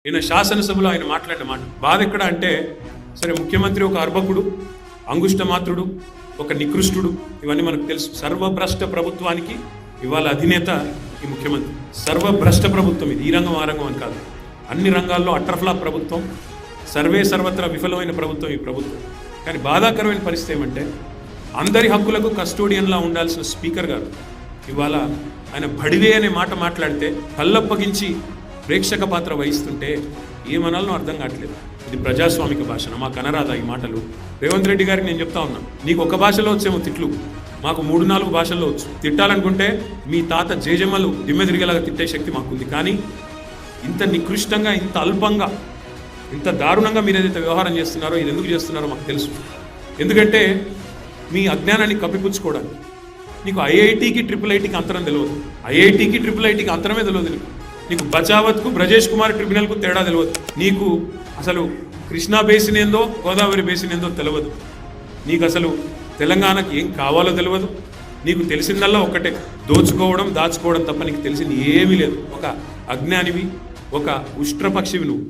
ఈయన శాసనసభలో ఆయన మాట్లాడిన మాట బాధ ఎక్కడ అంటే, సరే ముఖ్యమంత్రి ఒక అర్భకుడు, అంగుష్టమాత్రుడు, ఒక నికృష్టుడు, ఇవన్నీ మనకు తెలుసు. సర్వభ్రష్ట ప్రభుత్వానికి ఇవాళ అధినేత ఈ ముఖ్యమంత్రి. సర్వభ్రష్ట ప్రభుత్వం ఇది, ఈ రంగం ఆ రంగం అని కాదు, అన్ని రంగాల్లో అట్రఫ్లాప్ ప్రభుత్వం, సర్వత్రా విఫలమైన ప్రభుత్వం ఈ ప్రభుత్వం. కానీ బాధాకరమైన పరిస్థితి ఏమంటే, అందరి హక్కులకు కస్టోడియన్లా ఉండాల్సిన స్పీకర్ గారు ఇవాళ ఆయన బడివే అనే మాట మాట్లాడితే కళ్ళప్పగించి ప్రేక్షక పాత్ర వహిస్తుంటే ఏమనాలనో అర్థం కావట్లేదు. ఇది ప్రజాస్వామిక భాషన, మాకు అనరాదా ఈ మాటలు? రేవంత్ రెడ్డి గారికి నేను చెప్తా ఉన్నా, నీకు ఒక భాషలో వచ్చేమో తిట్లు, మాకు 3-4 భాషల్లో వచ్చు. తిట్టాలనుకుంటే మీ తాత జేజమ్మలు దిమ్మె తిరిగేలాగా తిట్టే శక్తి మాకుంది. కానీ ఇంత నికృష్టంగా, ఇంత అల్పంగా, ఇంత దారుణంగా మీరు ఏదైతే వ్యవహారం చేస్తున్నారో, ఇది ఎందుకు చేస్తున్నారో మాకు తెలుసు. ఎందుకంటే మీ అజ్ఞానాన్ని కప్పిపుచ్చుకోవడానికి. నీకు ఐఐటికి IIITకి అంతరం తెలియదు, ఐఐటికి IIITకి అంతరమే తెలియదు. నీకు బచావత్కు బ్రజేష్ కుమార్ ట్రిబ్యునల్కు తేడా తెలియదు. నీకు అసలు కృష్ణా బేసిన్ ఏందో, గోదావరి బేసిన్ ఏందో తెలియదు. నీకు అసలు తెలంగాణకి ఏం కావాలో తెలియదు. నీకు తెలిసిందల్లా ఒక్కటే, దోచుకోవడం, దాచుకోవడం తప్ప నీకు తెలిసింది ఏమీ లేదు. ఒక అజ్ఞానివి, ఒక ఉష్ట్రపక్షివి నువ్వు.